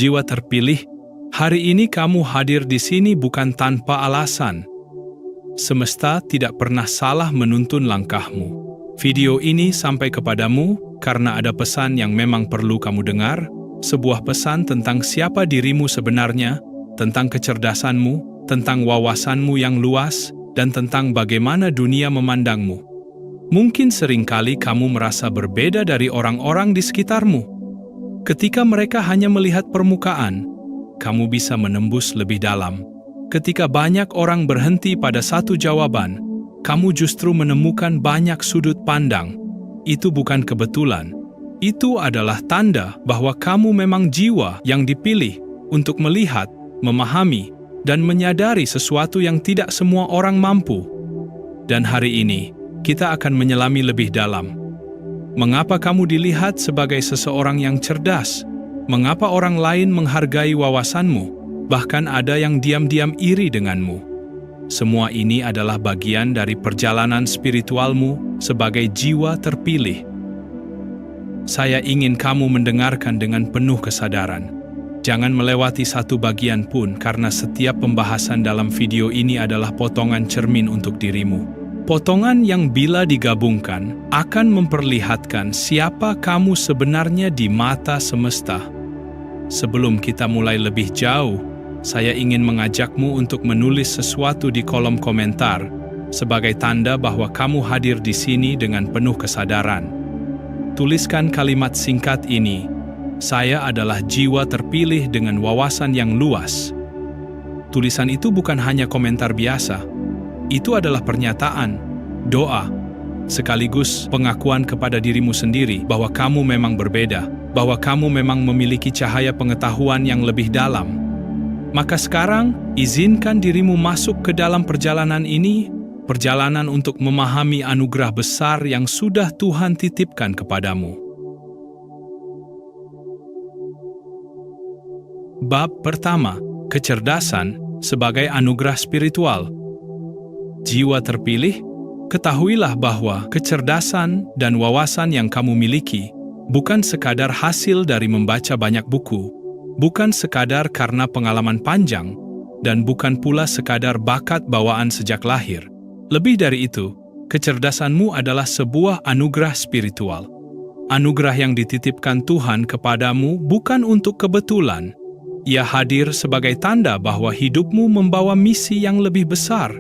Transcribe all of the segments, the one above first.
jiwa terpilih, hari ini kamu hadir di sini bukan tanpa alasan. Semesta tidak pernah salah menuntun langkahmu. Video ini sampai kepadamu karena ada pesan yang memang perlu kamu dengar, sebuah pesan tentang siapa dirimu sebenarnya, tentang kecerdasanmu, tentang wawasanmu yang luas, dan tentang bagaimana dunia memandangmu. Mungkin seringkali kamu merasa berbeda dari orang-orang di sekitarmu. Ketika mereka hanya melihat permukaan, kamu bisa menembus lebih dalam. Ketika banyak orang berhenti pada satu jawaban, kamu justru menemukan banyak sudut pandang. Itu bukan kebetulan. Itu adalah tanda bahwa kamu memang jiwa yang dipilih untuk melihat, memahami, dan menyadari sesuatu yang tidak semua orang mampu. Dan hari ini, kita akan menyelami lebih dalam. Mengapa kamu dilihat sebagai seseorang yang cerdas? Mengapa orang lain menghargai wawasanmu? Bahkan ada yang diam-diam iri denganmu. Semua ini adalah bagian dari perjalanan spiritualmu sebagai jiwa terpilih. Saya ingin kamu mendengarkan dengan penuh kesadaran. Jangan melewati satu bagian pun karena setiap pembahasan dalam video ini adalah potongan cermin untuk dirimu. Potongan yang bila digabungkan akan memperlihatkan siapa kamu sebenarnya di mata semesta. Sebelum kita mulai lebih jauh, saya ingin mengajakmu untuk menulis sesuatu di kolom komentar sebagai tanda bahwa kamu hadir di sini dengan penuh kesadaran. Tuliskan kalimat singkat ini, "Saya adalah jiwa terpilih dengan wawasan yang luas." Tulisan itu bukan hanya komentar biasa. Itu adalah pernyataan, doa, sekaligus pengakuan kepada dirimu sendiri bahwa kamu memang berbeda, bahwa kamu memang memiliki cahaya pengetahuan yang lebih dalam. Maka sekarang, izinkan dirimu masuk ke dalam perjalanan ini, perjalanan untuk memahami anugerah besar yang sudah Tuhan titipkan kepadamu. Bab pertama, kecerdasan sebagai anugerah spiritual. Jiwa terpilih, ketahuilah bahwa kecerdasan dan wawasan yang kamu miliki bukan sekadar hasil dari membaca banyak buku, bukan sekadar karena pengalaman panjang, dan bukan pula sekadar bakat bawaan sejak lahir. Lebih dari itu, kecerdasanmu adalah sebuah anugerah spiritual. Anugerah yang dititipkan Tuhan kepadamu bukan untuk kebetulan. Ia hadir sebagai tanda bahwa hidupmu membawa misi yang lebih besar.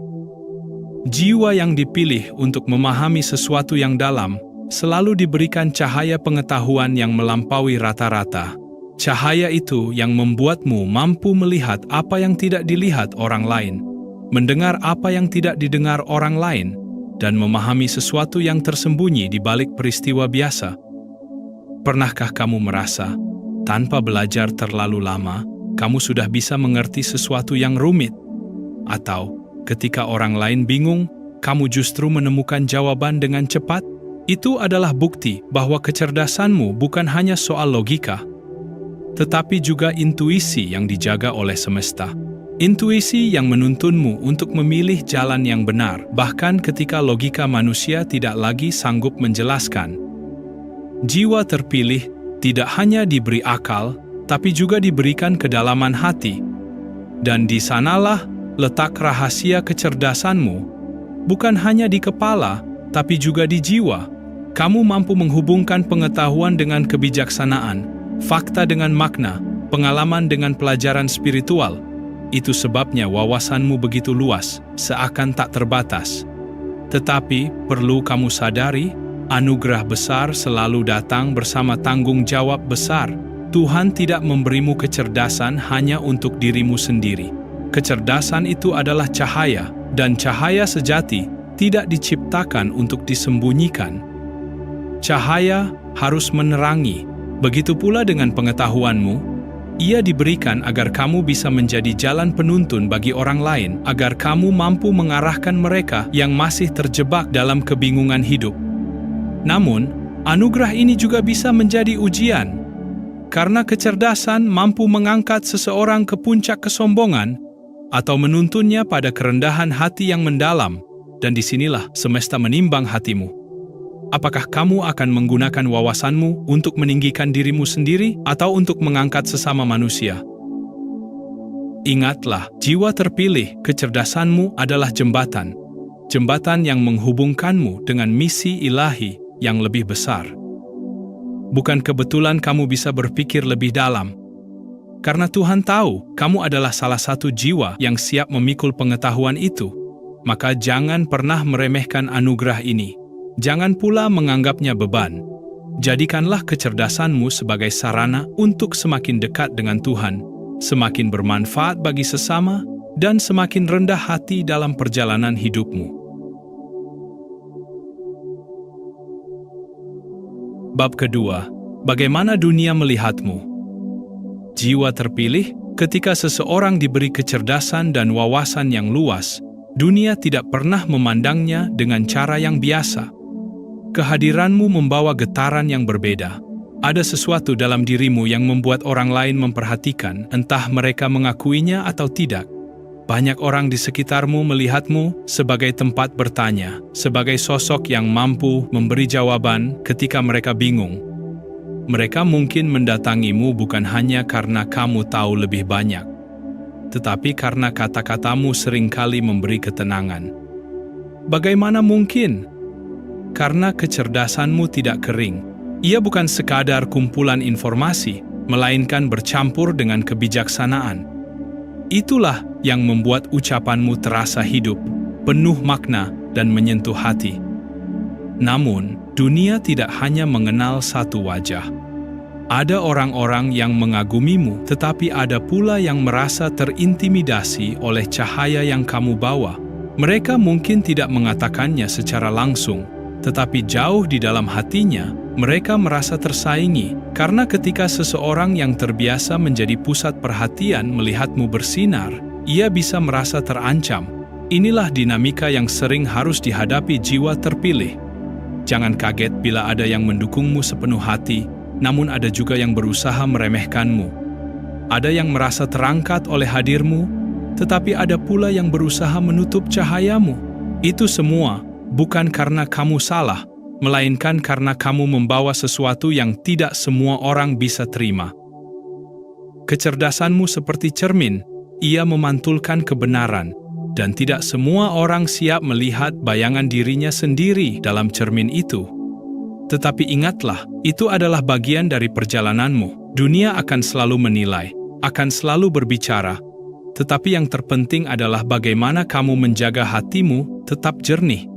Jiwa yang dipilih untuk memahami sesuatu yang dalam selalu diberikan cahaya pengetahuan yang melampaui rata-rata. Cahaya itu yang membuatmu mampu melihat apa yang tidak dilihat orang lain, mendengar apa yang tidak didengar orang lain, dan memahami sesuatu yang tersembunyi di balik peristiwa biasa. Pernahkah kamu merasa, tanpa belajar terlalu lama, kamu sudah bisa mengerti sesuatu yang rumit? Atau, ketika orang lain bingung, kamu justru menemukan jawaban dengan cepat? Itu adalah bukti bahwa kecerdasanmu bukan hanya soal logika, tetapi juga intuisi yang dijaga oleh semesta. Intuisi yang menuntunmu untuk memilih jalan yang benar, bahkan ketika logika manusia tidak lagi sanggup menjelaskan. Jiwa terpilih tidak hanya diberi akal, tapi juga diberikan kedalaman hati. Dan di sanalah letak rahasia kecerdasanmu. Bukan hanya di kepala, tapi juga di jiwa. Kamu mampu menghubungkan pengetahuan dengan kebijaksanaan, fakta dengan makna, pengalaman dengan pelajaran spiritual. Itu sebabnya wawasanmu begitu luas, seakan tak terbatas. Tetapi, perlu kamu sadari, anugerah besar selalu datang bersama tanggung jawab besar. Tuhan tidak memberimu kecerdasan hanya untuk dirimu sendiri. Kecerdasan itu adalah cahaya, dan cahaya sejati tidak diciptakan untuk disembunyikan. Cahaya harus menerangi. Begitu pula dengan pengetahuanmu, ia diberikan agar kamu bisa menjadi jalan penuntun bagi orang lain, agar kamu mampu mengarahkan mereka yang masih terjebak dalam kebingungan hidup. Namun, anugerah ini juga bisa menjadi ujian, karena kecerdasan mampu mengangkat seseorang ke puncak kesombongan atau menuntunnya pada kerendahan hati yang mendalam, dan disinilah semesta menimbang hatimu. Apakah kamu akan menggunakan wawasanmu untuk meninggikan dirimu sendiri atau untuk mengangkat sesama manusia? Ingatlah, jiwa terpilih, kecerdasanmu adalah jembatan. Jembatan yang menghubungkanmu dengan misi ilahi yang lebih besar. Bukan kebetulan kamu bisa berpikir lebih dalam. Karena Tuhan tahu kamu adalah salah satu jiwa yang siap memikul pengetahuan itu. Maka jangan pernah meremehkan anugerah ini. Jangan pula menganggapnya beban. Jadikanlah kecerdasanmu sebagai sarana untuk semakin dekat dengan Tuhan, semakin bermanfaat bagi sesama, dan semakin rendah hati dalam perjalanan hidupmu. Bab kedua, bagaimana dunia melihatmu? Jiwa terpilih, ketika seseorang diberi kecerdasan dan wawasan yang luas, dunia tidak pernah memandangnya dengan cara yang biasa. Kehadiranmu membawa getaran yang berbeda. Ada sesuatu dalam dirimu yang membuat orang lain memperhatikan, entah mereka mengakuinya atau tidak. Banyak orang di sekitarmu melihatmu sebagai tempat bertanya, sebagai sosok yang mampu memberi jawaban ketika mereka bingung. Mereka mungkin mendatangimu bukan hanya karena kamu tahu lebih banyak, tetapi karena kata-katamu seringkali memberi ketenangan. Bagaimana mungkin? Karena kecerdasanmu tidak kering. Ia bukan sekadar kumpulan informasi, melainkan bercampur dengan kebijaksanaan. Itulah yang membuat ucapanmu terasa hidup, penuh makna, dan menyentuh hati. Namun, dunia tidak hanya mengenal satu wajah. Ada orang-orang yang mengagumimu, tetapi ada pula yang merasa terintimidasi oleh cahaya yang kamu bawa. Mereka mungkin tidak mengatakannya secara langsung, tetapi jauh di dalam hatinya, mereka merasa tersaingi, karena ketika seseorang yang terbiasa menjadi pusat perhatian melihatmu bersinar, ia bisa merasa terancam. Inilah dinamika yang sering harus dihadapi jiwa terpilih. Jangan kaget bila ada yang mendukungmu sepenuh hati, namun ada juga yang berusaha meremehkanmu. Ada yang merasa terangkat oleh hadirmu, tetapi ada pula yang berusaha menutup cahayamu. Itu semua bukan karena kamu salah, melainkan karena kamu membawa sesuatu yang tidak semua orang bisa terima. Kecerdasanmu seperti cermin, ia memantulkan kebenaran, dan tidak semua orang siap melihat bayangan dirinya sendiri dalam cermin itu. Tetapi ingatlah, itu adalah bagian dari perjalananmu. Dunia akan selalu menilai, akan selalu berbicara, tetapi yang terpenting adalah bagaimana kamu menjaga hatimu tetap jernih.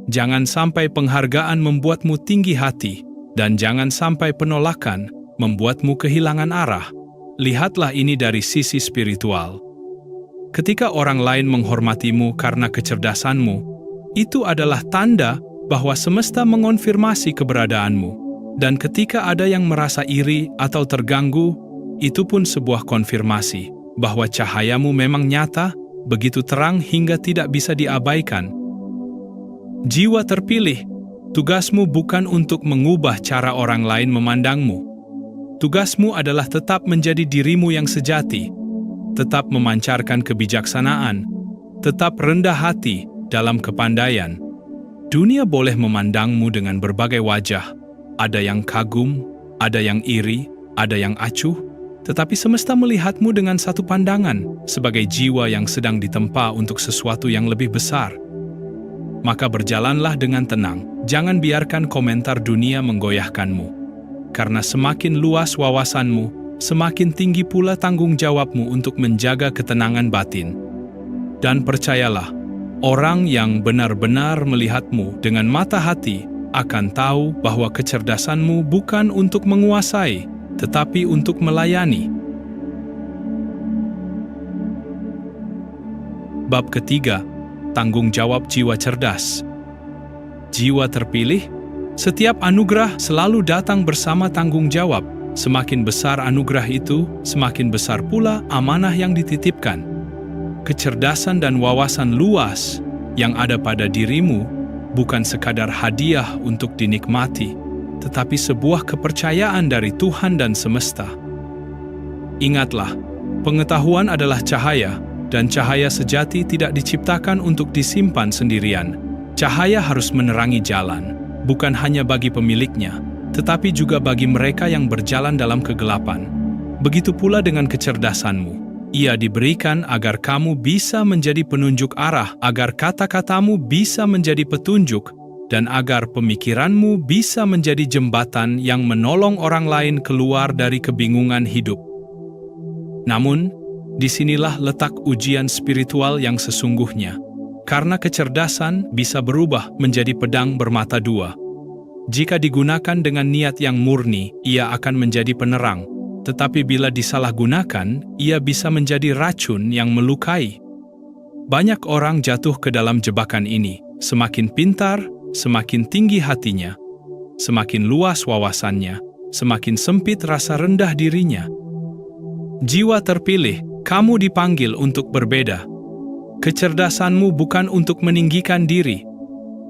Jangan sampai penghargaan membuatmu tinggi hati, dan jangan sampai penolakan membuatmu kehilangan arah. Lihatlah ini dari sisi spiritual. Ketika orang lain menghormatimu karena kecerdasanmu, itu adalah tanda bahwa semesta mengonfirmasi keberadaanmu. Dan ketika ada yang merasa iri atau terganggu, itu pun sebuah konfirmasi bahwa cahayamu memang nyata, begitu terang hingga tidak bisa diabaikan. Jiwa terpilih, tugasmu bukan untuk mengubah cara orang lain memandangmu. Tugasmu adalah tetap menjadi dirimu yang sejati, tetap memancarkan kebijaksanaan, tetap rendah hati dalam kepandaian. Dunia boleh memandangmu dengan berbagai wajah. Ada yang kagum, ada yang iri, ada yang acuh, tetapi semesta melihatmu dengan satu pandangan, sebagai jiwa yang sedang ditempa untuk sesuatu yang lebih besar. Maka berjalanlah dengan tenang, jangan biarkan komentar dunia menggoyahkanmu. Karena semakin luas wawasanmu, semakin tinggi pula tanggung jawabmu untuk menjaga ketenangan batin. Dan percayalah, orang yang benar-benar melihatmu dengan mata hati akan tahu bahwa kecerdasanmu bukan untuk menguasai, tetapi untuk melayani. Bab ketiga, tanggung jawab jiwa cerdas. Jiwa terpilih, setiap anugerah selalu datang bersama tanggung jawab. Semakin besar anugerah itu, semakin besar pula amanah yang dititipkan. Kecerdasan dan wawasan luas yang ada pada dirimu bukan sekadar hadiah untuk dinikmati, tetapi sebuah kepercayaan dari Tuhan dan semesta. Ingatlah, pengetahuan adalah cahaya, dan cahaya sejati tidak diciptakan untuk disimpan sendirian. Cahaya harus menerangi jalan, bukan hanya bagi pemiliknya, tetapi juga bagi mereka yang berjalan dalam kegelapan. Begitu pula dengan kecerdasanmu. Ia diberikan agar kamu bisa menjadi penunjuk arah, agar kata-katamu bisa menjadi petunjuk, dan agar pemikiranmu bisa menjadi jembatan yang menolong orang lain keluar dari kebingungan hidup. Namun, disinilah letak ujian spiritual yang sesungguhnya. Karena kecerdasan bisa berubah menjadi pedang bermata dua. Jika digunakan dengan niat yang murni, ia akan menjadi penerang. Tetapi bila disalahgunakan, ia bisa menjadi racun yang melukai. Banyak orang jatuh ke dalam jebakan ini. Semakin pintar, semakin tinggi hatinya. Semakin luas wawasannya, semakin sempit rasa rendah dirinya. Jiwa terpilih, kamu dipanggil untuk berbeda. Kecerdasanmu bukan untuk meninggikan diri,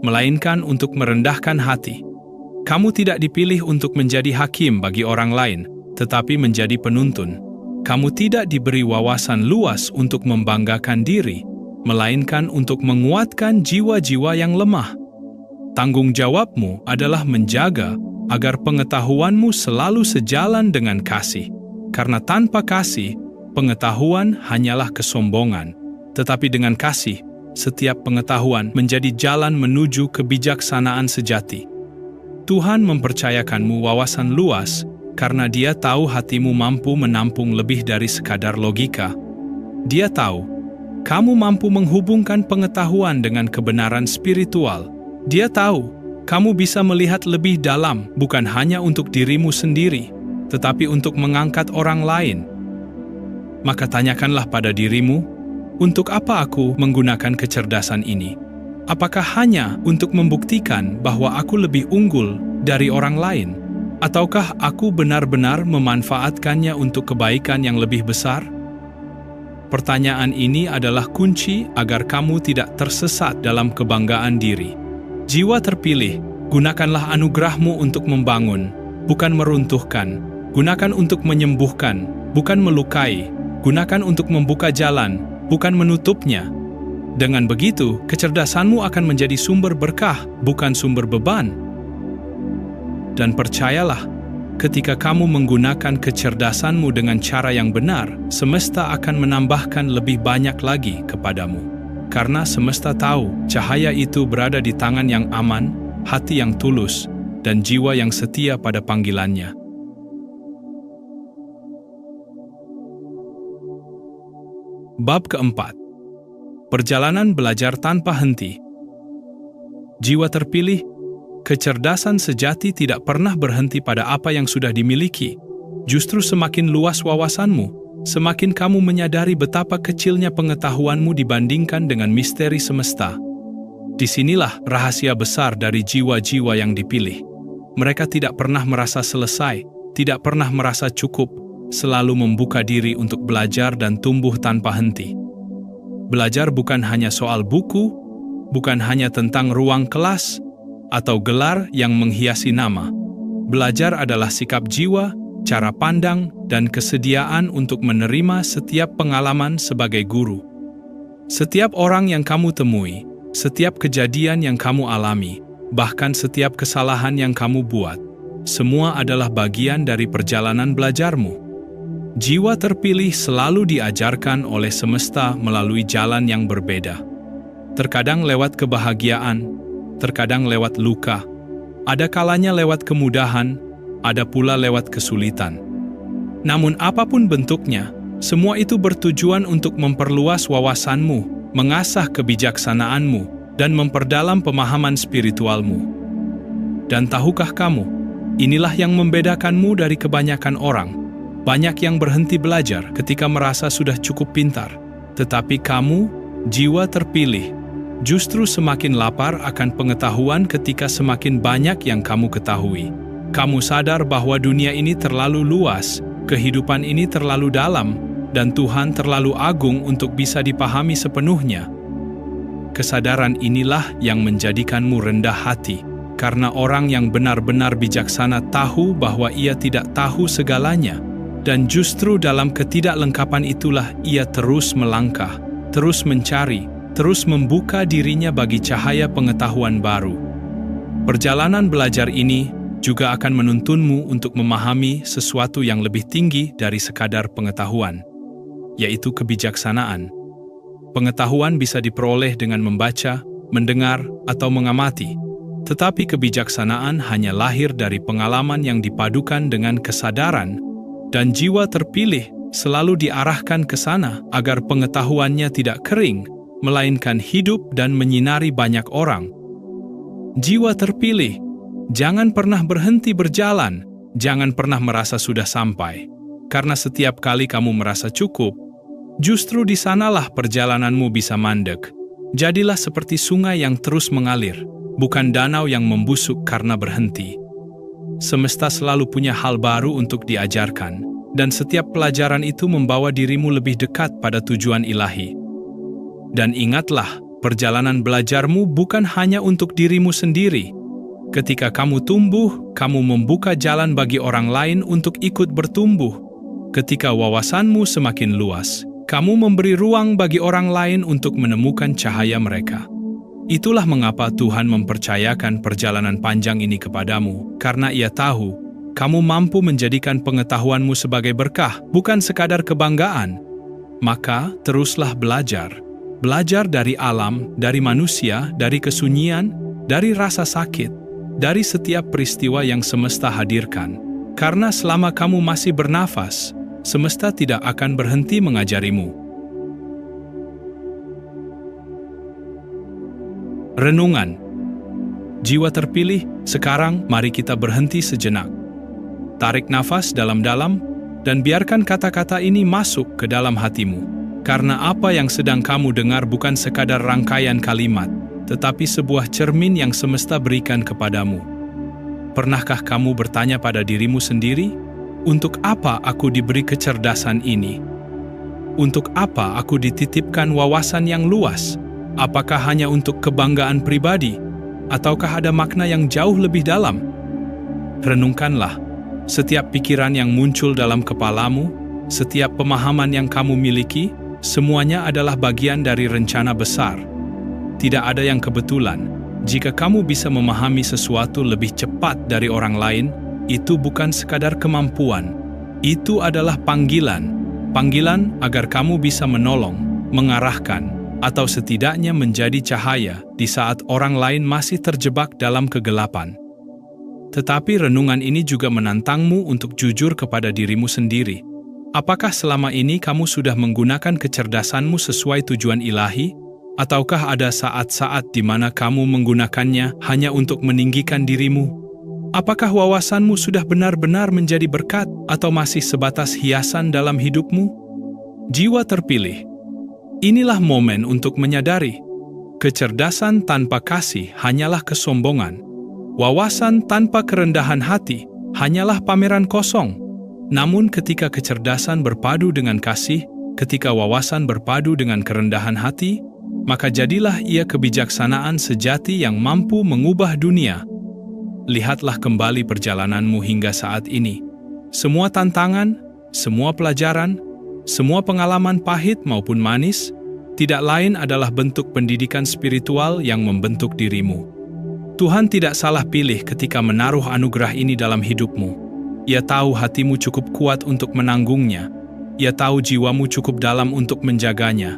melainkan untuk merendahkan hati. Kamu tidak dipilih untuk menjadi hakim bagi orang lain, tetapi menjadi penuntun. Kamu tidak diberi wawasan luas untuk membanggakan diri, melainkan untuk menguatkan jiwa-jiwa yang lemah. Tanggung jawabmu adalah menjaga agar pengetahuanmu selalu sejalan dengan kasih. Karena tanpa kasih, pengetahuan hanyalah kesombongan. Tetapi dengan kasih, setiap pengetahuan menjadi jalan menuju kebijaksanaan sejati. Tuhan mempercayakanmu wawasan luas karena Dia tahu hatimu mampu menampung lebih dari sekadar logika. Dia tahu kamu mampu menghubungkan pengetahuan dengan kebenaran spiritual. Dia tahu kamu bisa melihat lebih dalam, bukan hanya untuk dirimu sendiri, tetapi untuk mengangkat orang lain. Maka tanyakanlah pada dirimu, untuk apa aku menggunakan kecerdasan ini? Apakah hanya untuk membuktikan bahwa aku lebih unggul dari orang lain? Ataukah aku benar-benar memanfaatkannya untuk kebaikan yang lebih besar? Pertanyaan ini adalah kunci agar kamu tidak tersesat dalam kebanggaan diri. Jiwa terpilih, gunakanlah anugerahmu untuk membangun, bukan meruntuhkan. Gunakan untuk menyembuhkan, bukan melukai. Gunakan untuk membuka jalan, bukan menutupnya. Dengan begitu, kecerdasanmu akan menjadi sumber berkah, bukan sumber beban. Dan percayalah, ketika kamu menggunakan kecerdasanmu dengan cara yang benar, semesta akan menambahkan lebih banyak lagi kepadamu. Karena semesta tahu, cahaya itu berada di tangan yang aman, hati yang tulus, dan jiwa yang setia pada panggilannya. Bab keempat. Perjalanan belajar tanpa henti. Jiwa terpilih, kecerdasan sejati tidak pernah berhenti pada apa yang sudah dimiliki. Justru semakin luas wawasanmu, semakin kamu menyadari betapa kecilnya pengetahuanmu dibandingkan dengan misteri semesta. Disinilah rahasia besar dari jiwa-jiwa yang dipilih. Mereka tidak pernah merasa selesai, tidak pernah merasa cukup, selalu membuka diri untuk belajar dan tumbuh tanpa henti. Belajar bukan hanya soal buku, bukan hanya tentang ruang kelas, atau gelar yang menghiasi nama. Belajar adalah sikap jiwa, cara pandang, dan kesediaan untuk menerima setiap pengalaman sebagai guru. Setiap orang yang kamu temui, setiap kejadian yang kamu alami, bahkan setiap kesalahan yang kamu buat, semua adalah bagian dari perjalanan belajarmu. Jiwa terpilih selalu diajarkan oleh semesta melalui jalan yang berbeda. Terkadang lewat kebahagiaan, terkadang lewat luka, ada kalanya lewat kemudahan, ada pula lewat kesulitan. Namun apapun bentuknya, semua itu bertujuan untuk memperluas wawasanmu, mengasah kebijaksanaanmu, dan memperdalam pemahaman spiritualmu. Dan tahukah kamu, inilah yang membedakanmu dari kebanyakan orang. Banyak yang berhenti belajar ketika merasa sudah cukup pintar. Tetapi kamu, jiwa terpilih, justru semakin lapar akan pengetahuan ketika semakin banyak yang kamu ketahui. Kamu sadar bahwa dunia ini terlalu luas, kehidupan ini terlalu dalam, dan Tuhan terlalu agung untuk bisa dipahami sepenuhnya. Kesadaran inilah yang menjadikanmu rendah hati, karena orang yang benar-benar bijaksana tahu bahwa ia tidak tahu segalanya. Dan justru dalam ketidaklengkapan itulah ia terus melangkah, terus mencari, terus membuka dirinya bagi cahaya pengetahuan baru. Perjalanan belajar ini juga akan menuntunmu untuk memahami sesuatu yang lebih tinggi dari sekadar pengetahuan, yaitu kebijaksanaan. Pengetahuan bisa diperoleh dengan membaca, mendengar, atau mengamati, tetapi kebijaksanaan hanya lahir dari pengalaman yang dipadukan dengan kesadaran, dan jiwa terpilih selalu diarahkan ke sana agar pengetahuannya tidak kering, melainkan hidup dan menyinari banyak orang. Jiwa terpilih, jangan pernah berhenti berjalan, jangan pernah merasa sudah sampai, karena setiap kali kamu merasa cukup, justru di sanalah perjalananmu bisa mandek. Jadilah seperti sungai yang terus mengalir, bukan danau yang membusuk karena berhenti. Semesta selalu punya hal baru untuk diajarkan, dan setiap pelajaran itu membawa dirimu lebih dekat pada tujuan ilahi. Dan ingatlah, perjalanan belajarmu bukan hanya untuk dirimu sendiri. Ketika kamu tumbuh, kamu membuka jalan bagi orang lain untuk ikut bertumbuh. Ketika wawasanmu semakin luas, kamu memberi ruang bagi orang lain untuk menemukan cahaya mereka. Itulah mengapa Tuhan mempercayakan perjalanan panjang ini kepadamu, karena Ia tahu kamu mampu menjadikan pengetahuanmu sebagai berkah, bukan sekadar kebanggaan. Maka, teruslah belajar. Belajar dari alam, dari manusia, dari kesunyian, dari rasa sakit, dari setiap peristiwa yang semesta hadirkan. Karena selama kamu masih bernafas, semesta tidak akan berhenti mengajarimu. Renungan. Jiwa terpilih, sekarang mari kita berhenti sejenak. Tarik nafas dalam-dalam, dan biarkan kata-kata ini masuk ke dalam hatimu. Karena apa yang sedang kamu dengar bukan sekadar rangkaian kalimat, tetapi sebuah cermin yang semesta berikan kepadamu. Pernahkah kamu bertanya pada dirimu sendiri, untuk apa aku diberi kecerdasan ini? Untuk apa aku dititipkan wawasan yang luas? Apakah hanya untuk kebanggaan pribadi? Ataukah ada makna yang jauh lebih dalam? Renungkanlah, setiap pikiran yang muncul dalam kepalamu, setiap pemahaman yang kamu miliki, semuanya adalah bagian dari rencana besar. Tidak ada yang kebetulan. Jika kamu bisa memahami sesuatu lebih cepat dari orang lain, itu bukan sekadar kemampuan. Itu adalah panggilan. Panggilan agar kamu bisa menolong, mengarahkan, atau setidaknya menjadi cahaya di saat orang lain masih terjebak dalam kegelapan. Tetapi renungan ini juga menantangmu untuk jujur kepada dirimu sendiri. Apakah selama ini kamu sudah menggunakan kecerdasanmu sesuai tujuan ilahi? Ataukah ada saat-saat di mana kamu menggunakannya hanya untuk meninggikan dirimu? Apakah wawasanmu sudah benar-benar menjadi berkat atau masih sebatas hiasan dalam hidupmu? Jiwa terpilih. Inilah momen untuk menyadari, kecerdasan tanpa kasih hanyalah kesombongan. Wawasan tanpa kerendahan hati hanyalah pameran kosong. Namun ketika kecerdasan berpadu dengan kasih, ketika wawasan berpadu dengan kerendahan hati, maka jadilah ia kebijaksanaan sejati yang mampu mengubah dunia. Lihatlah kembali perjalananmu hingga saat ini. Semua tantangan, semua pelajaran, semua pengalaman pahit maupun manis, tidak lain adalah bentuk pendidikan spiritual yang membentuk dirimu. Tuhan tidak salah pilih ketika menaruh anugerah ini dalam hidupmu. Ia tahu hatimu cukup kuat untuk menanggungnya. Ia tahu jiwamu cukup dalam untuk menjaganya.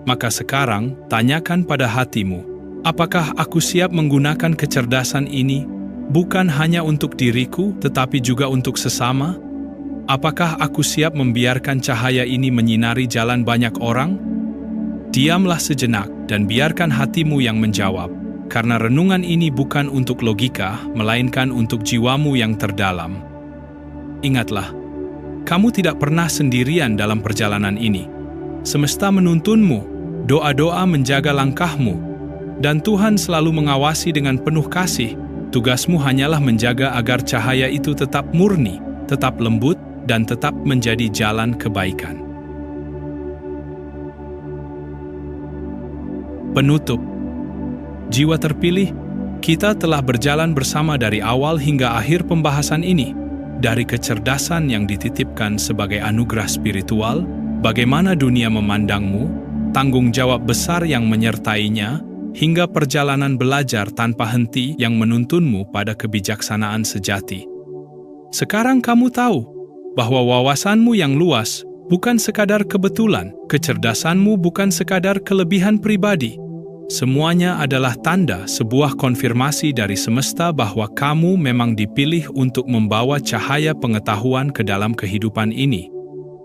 Maka sekarang, tanyakan pada hatimu, apakah aku siap menggunakan kecerdasan ini, bukan hanya untuk diriku, tetapi juga untuk sesama? Apakah aku siap membiarkan cahaya ini menyinari jalan banyak orang? Diamlah sejenak dan biarkan hatimu yang menjawab, karena renungan ini bukan untuk logika, melainkan untuk jiwamu yang terdalam. Ingatlah, kamu tidak pernah sendirian dalam perjalanan ini. Semesta menuntunmu, doa-doa menjaga langkahmu, dan Tuhan selalu mengawasi dengan penuh kasih. Tugasmu hanyalah menjaga agar cahaya itu tetap murni, tetap lembut, dan tetap menjadi jalan kebaikan. Penutup. Jiwa terpilih, kita telah berjalan bersama dari awal hingga akhir pembahasan ini. Dari kecerdasan yang dititipkan sebagai anugerah spiritual, bagaimana dunia memandangmu, tanggung jawab besar yang menyertainya, hingga perjalanan belajar tanpa henti yang menuntunmu pada kebijaksanaan sejati. Sekarang kamu tahu bahwa wawasanmu yang luas bukan sekadar kebetulan, kecerdasanmu bukan sekadar kelebihan pribadi. Semuanya adalah tanda sebuah konfirmasi dari semesta bahwa kamu memang dipilih untuk membawa cahaya pengetahuan ke dalam kehidupan ini.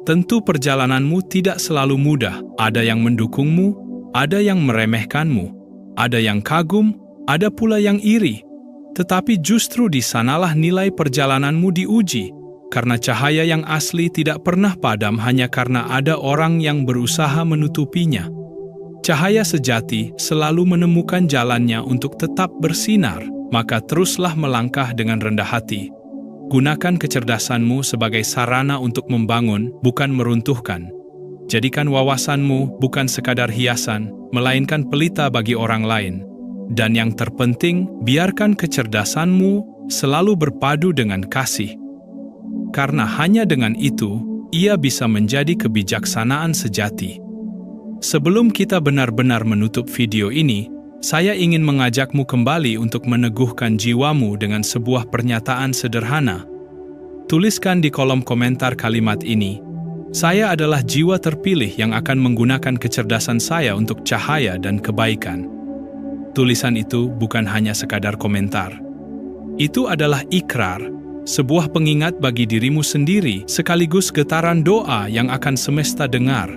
Tentu perjalananmu tidak selalu mudah, ada yang mendukungmu, ada yang meremehkanmu, ada yang kagum, ada pula yang iri. Tetapi justru di sanalah nilai perjalananmu diuji, karena cahaya yang asli tidak pernah padam hanya karena ada orang yang berusaha menutupinya. Cahaya sejati selalu menemukan jalannya untuk tetap bersinar, maka teruslah melangkah dengan rendah hati. Gunakan kecerdasanmu sebagai sarana untuk membangun, bukan meruntuhkan. Jadikan wawasanmu bukan sekadar hiasan, melainkan pelita bagi orang lain. Dan yang terpenting, biarkan kecerdasanmu selalu berpadu dengan kasih. Karena hanya dengan itu, ia bisa menjadi kebijaksanaan sejati. Sebelum kita benar-benar menutup video ini, saya ingin mengajakmu kembali untuk meneguhkan jiwamu dengan sebuah pernyataan sederhana. Tuliskan di kolom komentar kalimat ini, "Saya adalah jiwa terpilih yang akan menggunakan kecerdasan saya untuk cahaya dan kebaikan." Tulisan itu bukan hanya sekadar komentar. Itu adalah ikrar, sebuah pengingat bagi dirimu sendiri sekaligus getaran doa yang akan semesta dengar.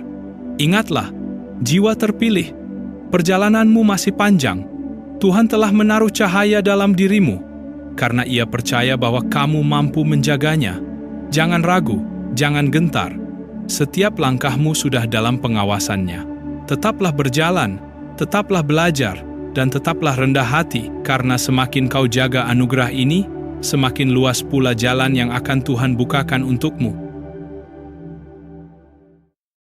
Ingatlah, jiwa terpilih, perjalananmu masih panjang. Tuhan telah menaruh cahaya dalam dirimu, karena Ia percaya bahwa kamu mampu menjaganya. Jangan ragu, jangan gentar. Setiap langkahmu sudah dalam pengawasannya. Tetaplah berjalan, tetaplah belajar, dan tetaplah rendah hati, karena semakin kau jaga anugerah ini, semakin luas pula jalan yang akan Tuhan bukakan untukmu.